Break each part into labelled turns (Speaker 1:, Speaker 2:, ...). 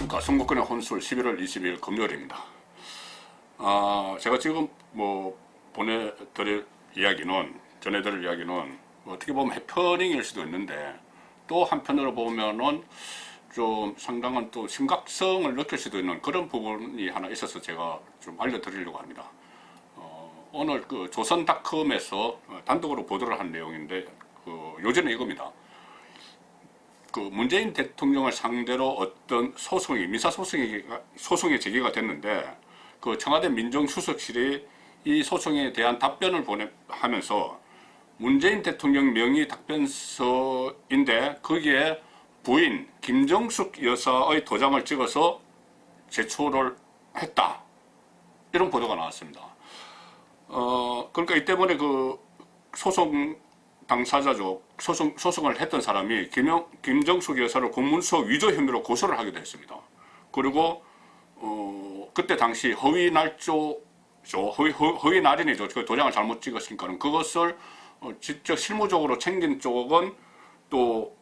Speaker 1: 안녕하십니까. 송국근의 혼술 11월 20일 금요일입니다. 제가 지금 전해드릴 이야기는 어떻게 보면 해퍼닝일 수도 있는데, 또 한편으로 보면은 좀 상당한 또 심각성을 느낄 수도 있는 그런 부분이 하나 있어서 제가 좀 알려드리려고 합니다. 오늘 그 조선닷컴에서 단독으로 보도를 한 내용인데, 요지는 이겁니다. 그 문재인 대통령을 상대로 어떤 민사소송이 제기가 됐는데, 그 청와대 민정수석실이 이 소송에 대한 답변을 하면서 문재인 대통령 명의 답변서인데 거기에 부인 김정숙 여사의 도장을 찍어서 제출을 했다, 이런 보도가 나왔습니다. 그러니까 이 때문에 그 소송 당사자죠. 소송을 했던 사람이 김정숙 여사를 공문서 위조 혐의로 고소를 하기도 했습니다. 그리고 그때 당시 허위 날인이죠. 그 도장을 잘못 찍었으니까 그것을 직접 실무적으로 챙긴 쪽은 또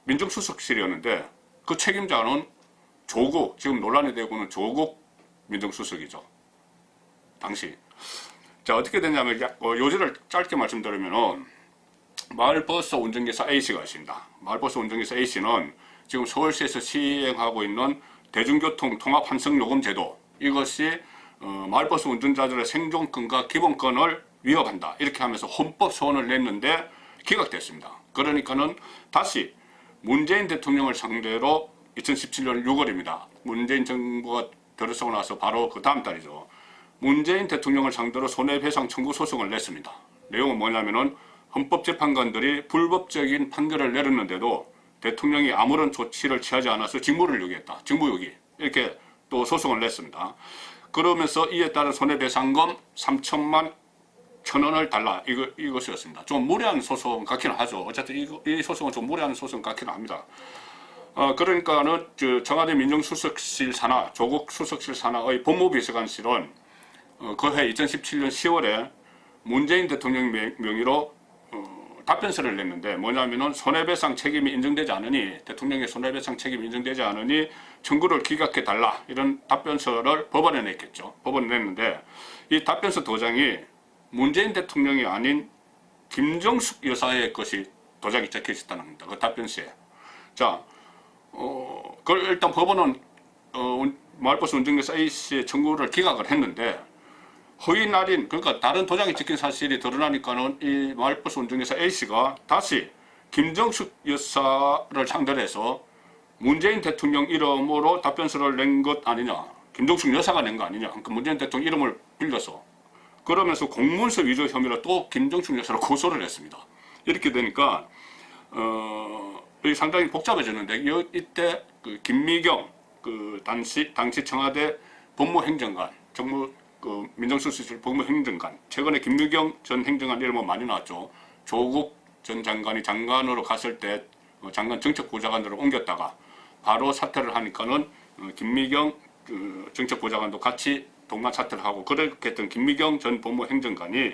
Speaker 1: 민정수석실이었는데, 그 책임자는 지금 논란이 되고 있는 조국 민정수석이죠, 당시. 자, 어떻게 됐냐면, 요지를 짧게 말씀드리면은, 마을버스 운전기사 A씨가 있습니다. 마을버스 운전기사 A씨는 지금 서울시에서 시행하고 있는 대중교통 통합 환승요금 제도, 이것이 마을버스 운전자들의 생존권과 기본권을 위협한다, 이렇게 하면서 헌법 소원을 냈는데 기각됐습니다. 그러니까는 다시 문재인 대통령을 상대로 2017년 6월입니다. 문재인 정부가 들어서고 나서 바로 그 다음 달이죠. 문재인 대통령을 상대로 손해배상 청구 소송을 냈습니다. 내용은 뭐냐면은, 헌법재판관들이 불법적인 판결을 내렸는데도 대통령이 아무런 조치를 취하지 않아서 직무를 요구했다, 직무유기, 이렇게 또 소송을 냈습니다. 그러면서 이에 따른 손해배상금 3천만 1,000원을 달라, 이것이었습니다. 좀 무리한 소송 같기는 하죠. 어쨌든 이 소송은 좀 무리한 소송 같기는 합니다. 그러니까는 청와대 민정수석실 산하, 조국 수석실 산하의 법무비서관실은 그해 2017년 10월에 문재인 대통령 명의로 답변서를 냈는데, 뭐냐면은 손해배상 책임이 인정되지 않으니, 대통령의 손해배상 책임이 인정되지 않으니 청구를 기각해 달라, 이런 답변서를 법원에 냈겠죠. 법원에 냈는데, 이 답변서 도장이 문재인 대통령이 아닌 김정숙 여사의 것이 도장이 적혀 있었다는 겁니다, 그 답변서에. 자, 그걸 일단 법원은 마을버스 운전기사 A씨의 청구를 기각을 했는데, 허위 날인, 그러니까 다른 도장이 찍힌 사실이 드러나니까는 이 마을버스 운전기사 A씨가 다시 김정숙 여사를 상대로 해서 문재인 대통령 이름으로 답변서를 낸 것 아니냐, 김정숙 여사가 낸 거 아니냐, 그러니까 문재인 대통령 이름을 빌려서, 그러면서 공문서 위조 혐의로 또 김정숙 여사를 고소를 했습니다. 이렇게 되니까 상당히 복잡해졌는데, 이때 그 김미경 당시 청와대 법무행정관, 민정수석실 법무행정관, 최근에 김미경 전 행정관 이름은 많이 나왔죠. 조국 전 장관이 장관으로 갔을 때 장관 정책보좌관으로 옮겼다가 바로 사퇴를 하니까는 김미경 정책보좌관도 같이 동반 사퇴를 하고, 그렇게 했던 김미경 전 법무행정관이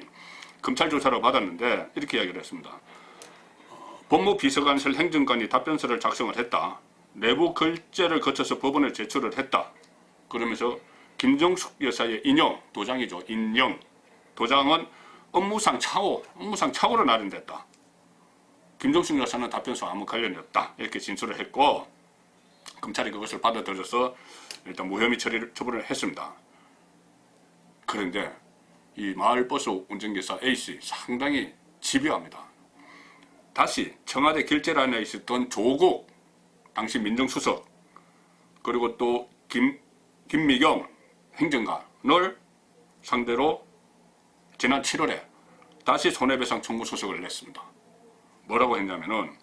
Speaker 1: 검찰 조사를 받았는데 이렇게 이야기를 했습니다. 법무비서관실 행정관이 답변서를 작성을 했다, 내부 결재를 거쳐서 법원에 제출을 했다, 그러면서 김정숙 여사의 인용, 도장이죠, 인용 도장은 업무상 착오로 날인됐다, 김정숙 여사는 답변서와 아무 관련이 없다, 이렇게 진술을 했고, 검찰이 그것을 받아들여서 일단 무혐의 처분을 했습니다. 그런데 이 마을버스 운전기사 A씨 상당히 집요합니다. 다시 청와대 결재란에 있었던 조국 당시 민정수석, 그리고 또 김미경 행정관을 상대로 지난 7월에 다시 손해배상 청구 소송을 냈습니다. 뭐라고 했냐면은,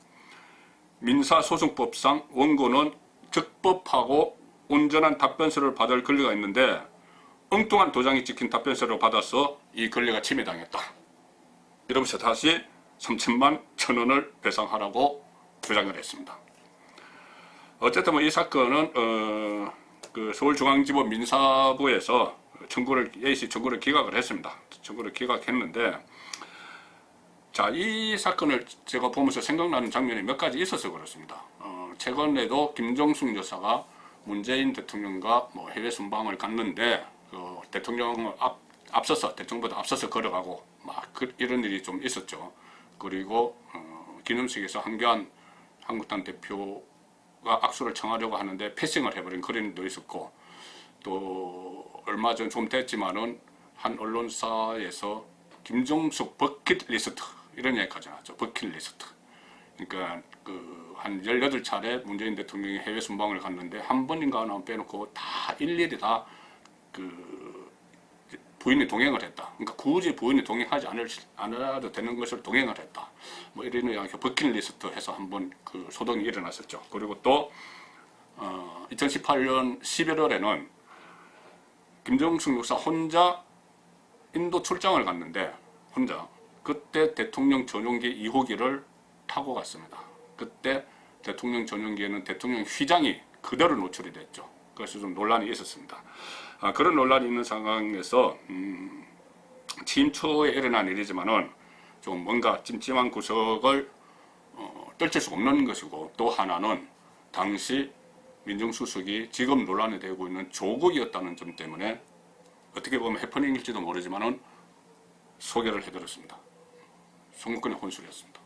Speaker 1: 민사소송법상 원고는 적법하고 온전한 답변서를 받을 권리가 있는데 엉뚱한 도장이 찍힌 답변서를 받아서 이 권리가 침해당했다, 이러면서 다시 3천만 1,000원을 배상하라고 주장을 했습니다. 어쨌든 이 사건은 그 서울중앙지법 민사부에서 A씨 청구를 기각을 했습니다. 청구를 기각했는데, 자, 이 사건을 제가 보면서 생각나는 장면이 몇 가지 있어서 그렇습니다. 최근에도 김정숙 여사가 문재인 대통령과 뭐 해외 순방을 갔는데 그 대통령을 앞서서 대통령보다 앞서서 걸어가고 막 이런 일이 좀 있었죠. 그리고 기념식에서 한교안 한국당 대표가 악수를 청하려고 하는데 패싱을 해버린 그런 일도 있었고, 또 얼마 전 좀 됐지만은 한 언론사에서 김종숙 버킷리스트 이런 얘기까지 나왔죠. 버킷리스트. 그러니까 그 한 18차례 문재인 대통령이 해외 순방을 갔는데 한 번인가 하나 빼놓고 다 일일이 다 그 부인이 동행을 했다. 그러니까 굳이 부인이 동행하지 않아도 되는 것을 동행을 했다. 뭐 이런 이야기 버킷리스트 해서 한번 그 소동이 일어났었죠. 그리고 또 2018년 11월에는 김정숙 목사 혼자 인도 출장을 갔는데 혼자 그때 대통령 전용기 2호기를 타고 갔습니다. 그때 대통령 전용기에는 대통령 휘장이 그대로 노출이 됐죠. 그래서 좀 논란이 있었습니다. 그런 논란이 있는 상황에서 취임 초에 일어난 일이지만은 좀 뭔가 찜찜한 구석을 떨칠 수 없는 것이고, 또 하나는 당시 민정수석이 지금 논란이 되고 있는 조국이었다는 점 때문에 어떻게 보면 해프닝일지도 모르지만은 소개를 해드렸습니다. 송국근의 혼술이었습니다.